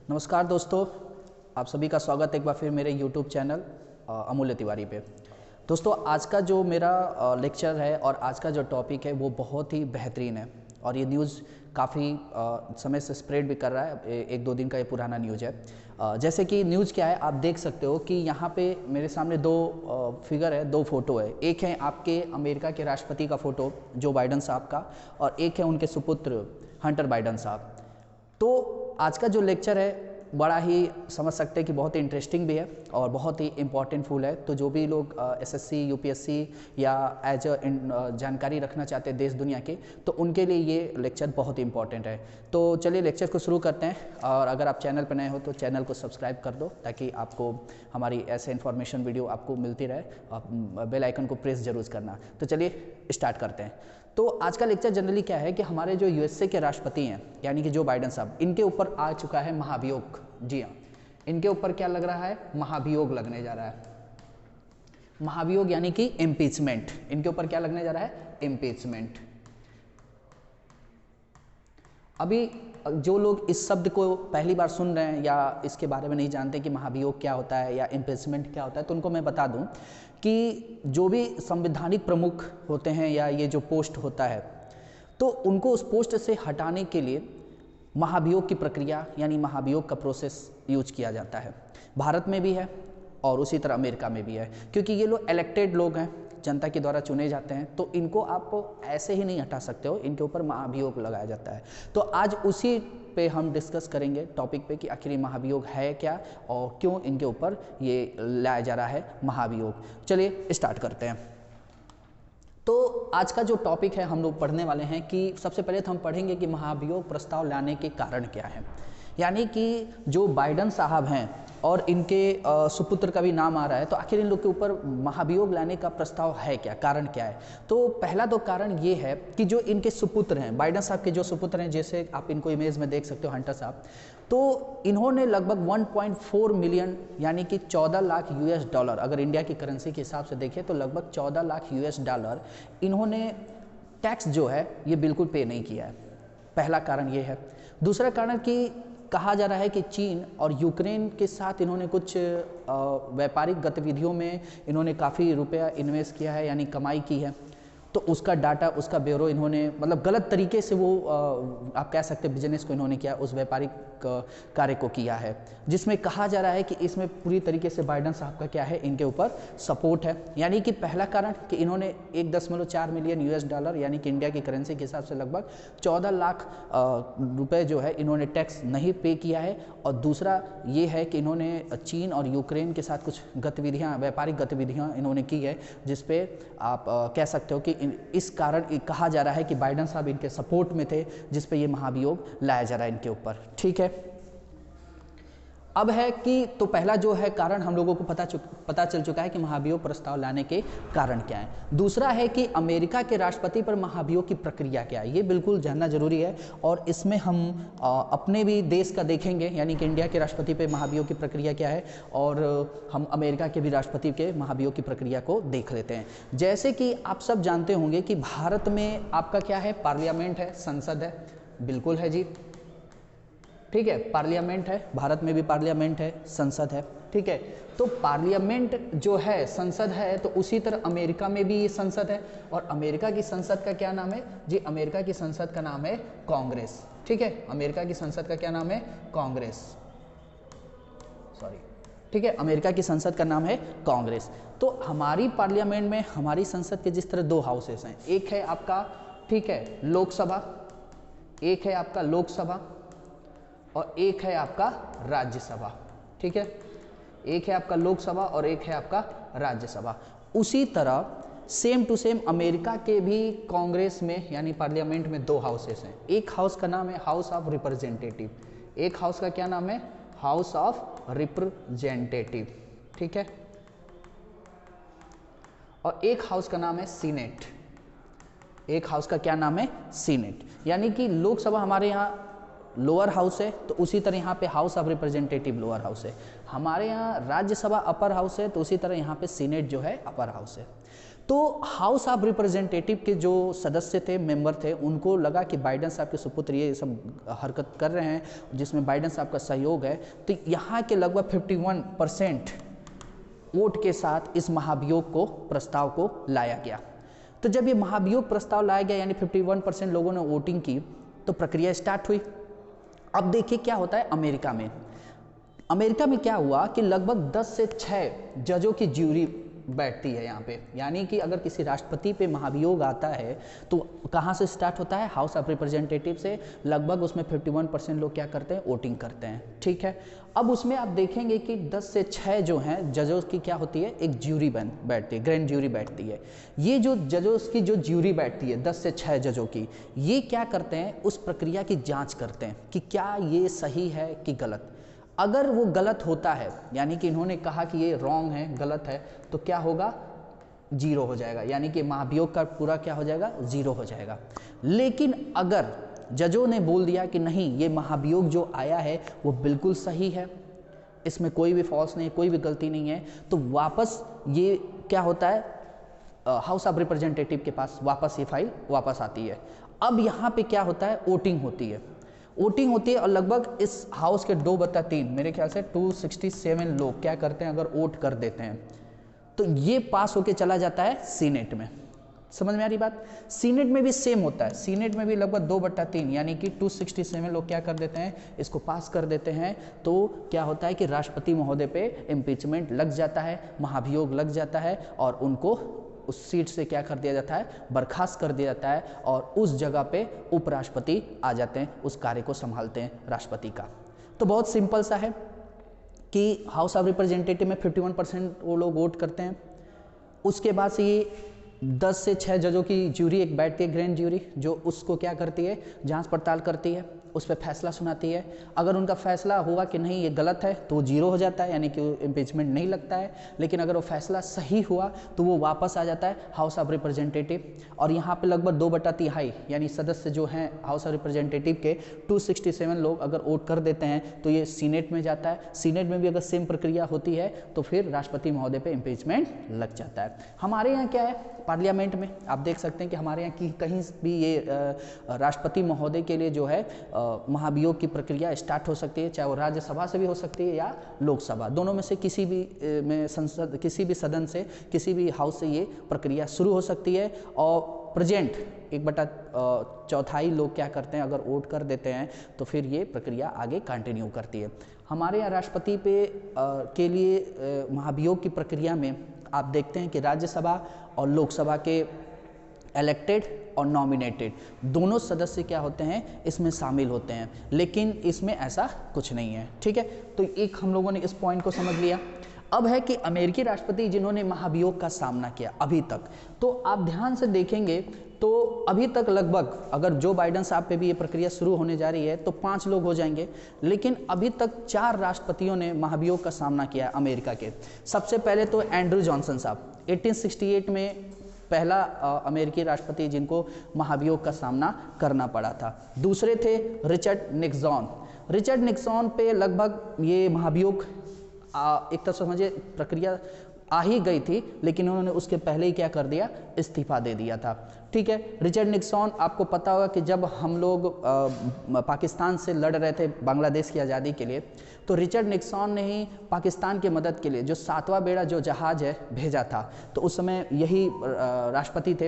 नमस्कार दोस्तों, आप सभी का स्वागत एक बार फिर मेरे YouTube चैनल अमूल्य तिवारी पे। दोस्तों, आज का जो मेरा लेक्चर है और आज का जो टॉपिक है वो बहुत ही बेहतरीन है और ये न्यूज़ काफ़ी समय से स्प्रेड भी कर रहा है। एक दो दिन का ये पुराना न्यूज़ है। जैसे कि न्यूज़ क्या है, आप देख सकते हो कि यहाँ पे मेरे सामने दो फिगर है, दो फोटो है। एक है आपके अमेरिका के राष्ट्रपति का फ़ोटो जो बाइडन साहब का, और एक है उनके सुपुत्र हंटर बाइडन साहब। तो आज का जो लेक्चर है बड़ा ही समझ सकते हैं कि बहुत ही इंटरेस्टिंग भी है और बहुत ही इम्पॉर्टेंट फुल है। तो जो भी लोग एसएससी, यूपीएससी या एज जानकारी रखना चाहते हैं देश दुनिया के, तो उनके लिए ये लेक्चर बहुत ही इंपॉर्टेंट है। तो चलिए लेक्चर को शुरू करते हैं। और अगर आप चैनल पर नए हो तो चैनल को सब्सक्राइब कर दो ताकि आपको हमारी ऐसे इन्फॉर्मेशन वीडियो आपको मिलती रहे। बेल आइकन को प्रेस जरूर करना। तो चलिए स्टार्ट करते हैं। तो आज का लेक्चर जनरली क्या है कि हमारे जो यूएसए के राष्ट्रपति हैं यानी कि जो बाइडन साहब, इनके ऊपर आ चुका है महाभियोग। जी हाँ, इनके ऊपर क्या लग रहा है? महाभियोग लगने जा रहा है। महाभियोग यानी कि इम्पीचमेंट। इनके ऊपर क्या लगने जा रहा है? इम्पीचमेंट। अभी जो लोग इस शब्द को पहली बार सुन रहे हैं या इसके बारे में नहीं जानते कि महाभियोग क्या होता है या इम्पीचमेंट क्या होता है, तो उनको मैं बता दूं कि जो भी संवैधानिक प्रमुख होते हैं या ये जो पोस्ट होता है, तो उनको उस पोस्ट से हटाने के लिए महाभियोग की प्रक्रिया यानी महाभियोग का प्रोसेस यूज किया जाता है। भारत में भी है और उसी तरह अमेरिका में भी है, क्योंकि ये लोग इलेक्टेड लोग हैं, जनता के द्वारा चुने जाते हैं, तो इनको आप ऐसे ही नहीं हटा सकते हो, इनके ऊपर महाभियोग लगाया जाता है। तो आज उसी पे हम डिस्कस करेंगे टॉपिक पे कि आखिर महाभियोग है क्या और क्यों इनके ऊपर ये लाया जा रहा है महाभियोग। चलिए स्टार्ट करते हैं। तो आज का जो टॉपिक है हम लोग पढ़ने वाले हैं कि सबसे पहले तो हम पढ़ेंगे कि महाभियोग प्रस्ताव लाने के कारण क्या है। यानी कि जो बाइडन साहब हैं और इनके सुपुत्र का भी नाम आ रहा है, तो आखिर इन लोग के ऊपर महाभियोग लाने का प्रस्ताव है क्या, कारण क्या है? तो पहला तो कारण ये है कि जो इनके सुपुत्र हैं, बाइडन साहब के जो सुपुत्र हैं, जैसे आप इनको इमेज में देख सकते हो, हंटर साहब, तो इन्होंने लगभग 1.4 मिलियन यानी कि 14 लाख यूएस डॉलर, अगर इंडिया की करेंसी के हिसाब से देखें तो लगभग 14 लाख यूएस डॉलर इन्होंने टैक्स जो है ये बिल्कुल पे नहीं किया है। पहला कारण ये है। दूसरा कारण कि कहा जा रहा है कि चीन और यूक्रेन के साथ इन्होंने कुछ व्यापारिक गतिविधियों में इन्होंने काफ़ी रुपया इन्वेस्ट किया है, यानी कमाई की है। तो उसका डाटा, उसका ब्यूरो इन्होंने मतलब गलत तरीके से वो आप कह सकते हैं बिजनेस को इन्होंने किया, उस व्यापारिक कार्य को किया है, जिसमें कहा जा रहा है कि इसमें पूरी तरीके से बाइडन साहब का क्या है, इनके ऊपर सपोर्ट है। यानी कि पहला कारण कि इन्होंने 1.4 मिलियन यूएस डॉलर यानी कि इंडिया की करेंसी के हिसाब से लगभग 14 लाख रुपए जो है इन्होंने टैक्स नहीं पे किया है। और दूसरा ये है कि इन्होंने चीन और यूक्रेन के साथ कुछ गतिविधियाँ, व्यापारिक गतिविधियाँ इन्होंने की है, जिसपे आप कह सकते हो कि इस कारण कहा जा रहा है कि बाइडन साहब इनके सपोर्ट में थे, जिस पे ये महाभियोग लाया जा रहा है इनके ऊपर। ठीक है, अब है कि तो पहला जो है कारण हम लोगों को पता चल चुका है कि महाभियोग प्रस्ताव लाने के कारण क्या है। दूसरा है कि अमेरिका के राष्ट्रपति पर महाभियोग की प्रक्रिया क्या है, ये बिल्कुल जानना जरूरी है। और इसमें हम अपने भी देश का देखेंगे, यानी कि इंडिया के राष्ट्रपति पर महाभियोग की प्रक्रिया क्या है, और हम अमेरिका के भी राष्ट्रपति के महाभियोग की प्रक्रिया को देख लेते हैं। जैसे कि आप सब जानते होंगे कि भारत में आपका क्या है, पार्लियामेंट है, संसद है, बिल्कुल है जी, ठीक है, पार्लियामेंट है, भारत में भी पार्लियामेंट है, संसद है, ठीक है। तो पार्लियामेंट जो है, संसद है, तो उसी तरह अमेरिका में भी ये संसद है। और अमेरिका की संसद का क्या नाम है जी? अमेरिका की संसद का नाम है कांग्रेस। ठीक है, अमेरिका की संसद का क्या नाम है? कांग्रेस, सॉरी, ठीक है, अमेरिका की संसद का नाम है कांग्रेस। तो हमारी पार्लियामेंट में, हमारी संसद के जिस तरह दो हाउसेस हैं, एक है आपका, ठीक है, लोकसभा, एक है आपका लोकसभा और एक है आपका राज्यसभा। ठीक है, एक है आपका लोकसभा और एक है आपका राज्यसभा। उसी तरह सेम टू सेम अमेरिका के भी कांग्रेस में यानी पार्लियामेंट में दो हाउसेस हैं। एक हाउस का नाम है हाउस ऑफ रिप्रेजेंटेटिव, एक हाउस का क्या नाम है? हाउस ऑफ रिप्रेजेंटेटिव, ठीक है, और एक हाउस का नाम है सीनेट। एक हाउस का क्या नाम है? सीनेट। यानी कि लोकसभा हमारे यहाँ लोअर हाउस है, तो उसी तरह यहाँ पे house of representative lower house है। हमारे यहाँ राज्यसभा अपर हाउस है, तो उसी तरह यहाँ पे सीनेट जो है अपर हाउस है। तो हाउस ऑफ रिप्रेजेंटेटिव के जो सदस्य थे, मेंबर थे, उनको लगा कि बाइडेन साहब के सुपुत्र ये सब हरकत कर रहे हैं जिसमें बाइडेन साहब का सहयोग है, तो यहाँ के लगभग 51% वोट के साथ इस महाभियोग को प्रस्ताव को लाया गया। तो जब ये महाभियोग प्रस्ताव लाया गया यानी 51% लोगों ने वोटिंग की, तो प्रक्रिया स्टार्ट हुई। अब देखिए क्या होता है अमेरिका में। अमेरिका में क्या हुआ कि लगभग 10 से 6 जजों की ज्यूरी बैठती है यहाँ पे, यानी कि अगर किसी राष्ट्रपति पे महाभियोग आता है तो कहाँ से स्टार्ट होता है, हाउस ऑफ रिप्रेजेंटेटिव से। लगभग उसमें 51% लोग क्या करते हैं, वोटिंग करते हैं, ठीक है। अब उसमें आप देखेंगे कि 10 से 6 जो हैं जजों की क्या होती है, एक ज्यूरी बैठती है, ग्रैंड ज्यूरी बैठती है। ये जो जजों की जो ज्यूरी बैठती है 10 से 6 जजों की, ये क्या करते हैं, उस प्रक्रिया की जाँच करते हैं कि क्या ये सही है कि गलत। अगर वो गलत होता है, यानी कि इन्होंने कहा कि ये रॉन्ग है, गलत है, तो क्या होगा, जीरो हो जाएगा, यानी कि महाभियोग का पूरा क्या हो जाएगा, जीरो हो जाएगा। लेकिन अगर जजों ने बोल दिया कि नहीं, ये महाभियोग जो आया है वो बिल्कुल सही है, इसमें कोई भी फॉल्स नहीं, कोई भी गलती नहीं है, तो वापस ये क्या होता है, हाउस ऑफ रिप्रेजेंटेटिव के पास वापस ये फाइल वापस आती है। अब यहाँ पे क्या होता है, वोटिंग होती है। वोटिंग होती है और लगभग इस हाउस के 2/3 मेरे ख्याल से 267 लोग क्या करते हैं, अगर वोट कर देते हैं तो ये पास होके चला जाता है सीनेट में। समझ में आ रही बात। सीनेट में भी सेम होता है, सीनेट में भी लगभग 2/3 यानी कि 267 लोग क्या कर देते हैं, इसको पास कर देते हैं। तो क्या होता है कि राष्ट्रपति महोदय पे इम्पीचमेंट लग जाता है, महाभियोग लग जाता है और उनको उस सीट से क्या कर दिया जाता है, बर्खास्त कर दिया जाता है और उस जगह पे उपराष्ट्रपति आ जाते हैं, उस कार्य को संभालते हैं राष्ट्रपति का। तो बहुत सिंपल सा है कि हाउस ऑफ रिप्रेजेंटेटिव में 51% वो लोग वोट करते हैं। उसके बाद से ये 10 से 6 जजों की ज्यूरी एक बैठती है, ग्रैंड ज्यूरी, जो उसको क्या करती है, जांच पड़ताल करती है, उस पर फैसला सुनाती है। अगर उनका फैसला हुआ कि नहीं ये गलत है तो वो जीरो हो जाता है, यानी कि इम्पीचमेंट नहीं लगता है। लेकिन अगर वो फैसला सही हुआ तो वो वापस आ जाता है हाउस ऑफ रिप्रेजेंटेटिव। और यहाँ पे लगभग 2/3 यानी सदस्य जो हैं हाउस ऑफ रिप्रेजेंटेटिव के 267 लोग अगर वोट कर देते हैं तो ये सीनेट में जाता है। सीनेट में भी अगर सेम प्रक्रिया होती है तो फिर राष्ट्रपति महोदय पे इम्पीचमेंट लग जाता है। हमारे यहाँ क्या है, पार्लियामेंट में आप देख सकते हैं कि हमारे यहाँ की कहीं भी ये राष्ट्रपति महोदय के लिए जो है महाभियोग की प्रक्रिया स्टार्ट हो सकती है, चाहे वो राज्यसभा से भी हो सकती है या लोकसभा, दोनों में से किसी भी में संसद, किसी भी सदन से, किसी भी हाउस से ये प्रक्रिया शुरू हो सकती है। और प्रेजेंट 1/4 लोग क्या करते हैं, अगर वोट कर देते हैं तो फिर ये प्रक्रिया आगे कंटिन्यू करती है। हमारे यहाँ राष्ट्रपति पे के लिए महाभियोग की प्रक्रिया में आप देखते हैं कि राज्यसभा और लोकसभा के इलेक्टेड और नॉमिनेटेड दोनों सदस्य क्या होते हैं, इसमें शामिल होते हैं। लेकिन इसमें ऐसा कुछ नहीं है, ठीक है। तो एक हम लोगों ने इस पॉइंट को समझ लिया। अब है कि अमेरिकी राष्ट्रपति जिन्होंने महाभियोग का सामना किया अभी तक, तो आप ध्यान से देखेंगे तो अभी तक लगभग, अगर जो बाइडेन साहब पे भी ये प्रक्रिया शुरू होने जा रही है तो 5 लोग हो जाएंगे, लेकिन अभी तक 4 राष्ट्रपतियों ने महाभियोग का सामना किया है अमेरिका के। सबसे पहले तो एंड्रू जॉनसन साहब 1868 में पहला अमेरिकी राष्ट्रपति जिनको महाभियोग का सामना करना पड़ा था। दूसरे थे रिचर्ड निक्सन। रिचर्ड निक्सन पे लगभग ये महाभियोग एक तरह समझिए प्रक्रिया आ ही गई थी, लेकिन उन्होंने उसके पहले ही क्या कर दिया, इस्तीफा दे दिया था, ठीक है। रिचर्ड निक्सन, आपको पता होगा कि जब हम लोग पाकिस्तान से लड़ रहे थे बांग्लादेश की आज़ादी के लिए, तो रिचर्ड निक्सन ने ही पाकिस्तान की मदद के लिए जो 7वां बेड़ा जो जहाज़ है भेजा था। तो उस समय यही राष्ट्रपति थे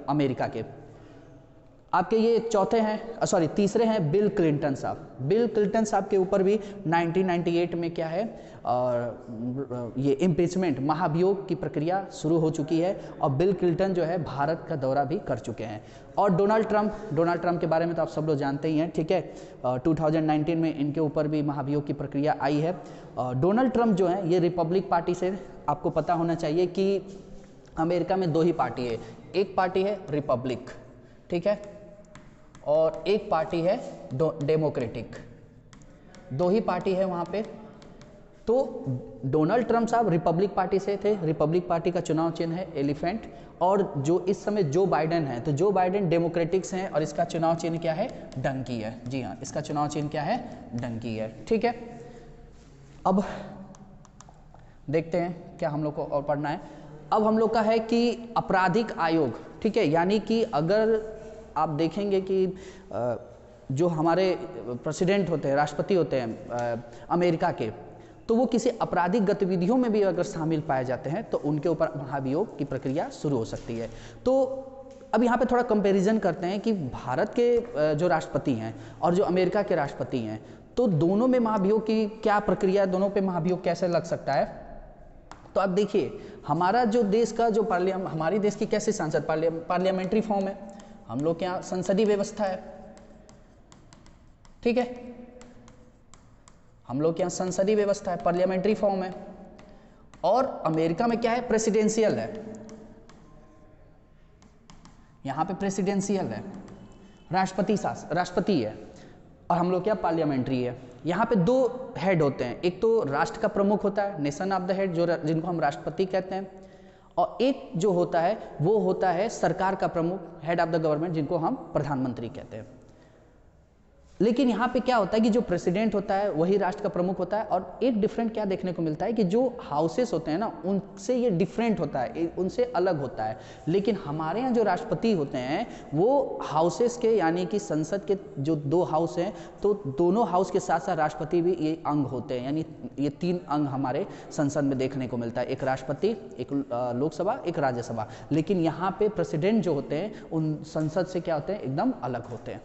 अमेरिका के। आपके ये चौथे हैं, तीसरे हैं बिल क्लिंटन साहब। बिल क्लिंटन साहब के ऊपर भी 1998 में क्या है, ये इम्पीचमेंट महाभियोग की प्रक्रिया शुरू हो चुकी है और बिल क्लिंटन जो है भारत का दौरा भी कर चुके हैं। और डोनाल्ड ट्रंप के बारे में तो आप सब लोग जानते ही हैं, ठीक है। 2019 में इनके ऊपर भी महाभियोग की प्रक्रिया आई है। डोनाल्ड ट्रंप जो है ये रिपब्लिक पार्टी से, आपको पता होना चाहिए कि अमेरिका में 2 ही पार्टी है, एक पार्टी है रिपब्लिक, ठीक है, और एक पार्टी है डेमोक्रेटिक, 2 ही पार्टी है वहाँ पे। तो डोनाल्ड ट्रंप साहब रिपब्लिक पार्टी से थे, रिपब्लिक पार्टी का चुनाव चिन्ह है एलिफेंट। और जो इस समय जो बाइडेन है, तो जो बाइडेन डेमोक्रेटिक से हैं और इसका चुनाव चिन्ह क्या है, डंकी है। जी हाँ, इसका चुनाव चिन्ह क्या है, डंकी है, ठीक है। अब देखते हैं क्या हम लोग को और पढ़ना है। अब हम लोग का है कि आपराधिक आयोग, ठीक है, यानी कि अगर आप देखेंगे कि जो हमारे प्रेसिडेंट होते हैं, राष्ट्रपति होते हैं अमेरिका के, तो वो किसी आपराधिक गतिविधियों में भी अगर शामिल पाए जाते हैं तो उनके ऊपर महाभियोग की प्रक्रिया शुरू हो सकती है। तो अब यहाँ पे थोड़ा कंपैरिजन करते हैं कि भारत के जो राष्ट्रपति हैं और जो अमेरिका के राष्ट्रपति हैं, तो दोनों में महाभियोग की क्या प्रक्रिया, दोनों पे महाभियोग कैसे लग सकता है। तो आप देखिए, हमारा जो देश का जो हमारी देश की कैसे संसद पार्लियामेंट्री फॉर्म है, हम लोग के यहाँ संसदीय व्यवस्था है, ठीक है, हम लोग के यहाँ संसदीय व्यवस्था है, पार्लियामेंट्री फॉर्म है। और अमेरिका में क्या है, प्रेसिडेंशियल है, यहाँ पे प्रेसिडेंशियल है, राष्ट्रपति है, और हम लोग क्या पार्लियामेंट्री है। यहाँ पे दो हेड होते हैं, एक तो राष्ट्र का प्रमुख होता है, नेशन ऑफ द हेड, जिनको हम राष्ट्रपति कहते हैं, और एक जो होता है वो होता है सरकार का प्रमुख, हेड ऑफ द गवर्नमेंट, जिनको हम प्रधानमंत्री कहते हैं। लेकिन यहाँ पे क्या होता है कि जो प्रेसिडेंट होता है वही राष्ट्र का प्रमुख होता है, और एक डिफरेंट क्या देखने को मिलता है कि जो हाउसेस होते हैं ना, उनसे ये डिफरेंट होता है, उनसे अलग होता है। लेकिन हमारे यहाँ जो राष्ट्रपति होते हैं वो हाउसेस के, यानी कि संसद के जो दो हाउस हैं, तो दोनों हाउस के साथ साथ राष्ट्रपति भी ये अंग होते हैं, यानी ये तीन अंग हमारे संसद में देखने को मिलता है, एक राष्ट्रपति, एक लोकसभा, एक राज्यसभा। लेकिन यहाँ पे प्रेसिडेंट जो होते हैं उन संसद से क्या होते हैं, एकदम अलग होते हैं,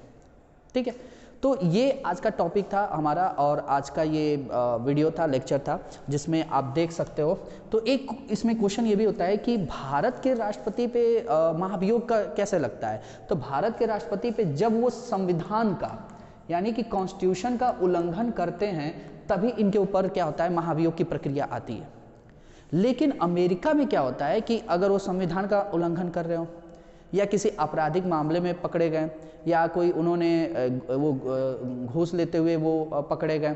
ठीक है। तो ये आज का टॉपिक था हमारा, और आज का ये वीडियो था, लेक्चर था, जिसमें आप देख सकते हो। तो एक इसमें क्वेश्चन ये भी होता है कि भारत के राष्ट्रपति पे महाभियोग का कैसे लगता है। तो भारत के राष्ट्रपति पे जब वो संविधान का, यानी कि कॉन्स्टिट्यूशन का उल्लंघन करते हैं, तभी इनके ऊपर क्या होता है, महाभियोग की प्रक्रिया आती है। लेकिन अमेरिका में क्या होता है कि अगर वो संविधान का उल्लंघन कर रहे हो, या किसी आपराधिक मामले में पकड़े गए, या कोई उन्होंने वो घूस लेते हुए वो पकड़े गए,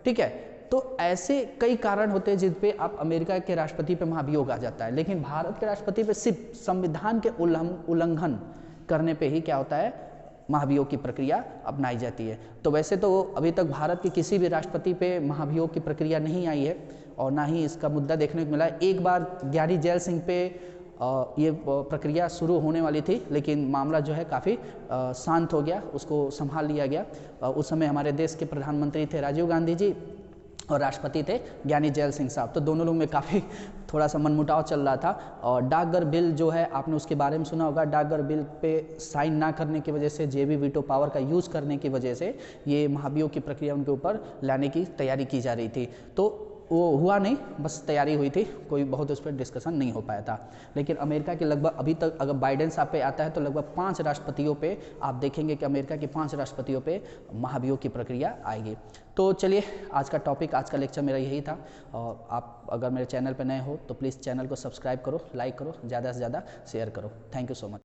ठीक है, तो ऐसे कई कारण होते हैं जिन पे आप अमेरिका के राष्ट्रपति पे महाभियोग आ जाता है। लेकिन भारत के राष्ट्रपति पे सिर्फ संविधान के उल्लंघन करने पे ही क्या होता है, महाभियोग की प्रक्रिया अपनाई जाती है। तो वैसे तो अभी तक भारत के किसी भी राष्ट्रपति पे महाभियोग की प्रक्रिया नहीं आई है, और ना ही इसका मुद्दा देखने को मिला है। एक बार ज्ञानी जैल सिंह पे ये प्रक्रिया शुरू होने वाली थी, लेकिन मामला जो है काफ़ी शांत हो गया, उसको संभाल लिया गया। उस समय हमारे देश के प्रधानमंत्री थे राजीव गांधी जी, और राष्ट्रपति थे ज्ञानी जैल सिंह साहब। तो दोनों लोगों में काफ़ी थोड़ा सा मनमुटाव चल रहा था। और डाकघर बिल जो है, आपने उसके बारे में सुना होगा, डाकघर बिल पे साइन ना करने की वजह से, जेबी वीटो पावर का यूज़ करने की वजह से ये महाभियोग की प्रक्रिया उनके ऊपर लाने की तैयारी की जा रही थी। तो वो हुआ नहीं, बस तैयारी हुई थी, कोई बहुत उस पर डिस्कशन नहीं हो पाया था। लेकिन अमेरिका के लगभग अभी तक, अगर बाइडेन साहब पे आता है तो लगभग 5 राष्ट्रपतियों पे आप देखेंगे कि अमेरिका के 5 राष्ट्रपतियों पे महाभियोग की प्रक्रिया आएगी। तो चलिए, आज का टॉपिक, आज का लेक्चर मेरा यही था। और आप अगर मेरे चैनल पर नए हो तो प्लीज़ चैनल को सब्सक्राइब करो, लाइक करो, ज़्यादा से ज़्यादा शेयर करो। Thank you so much.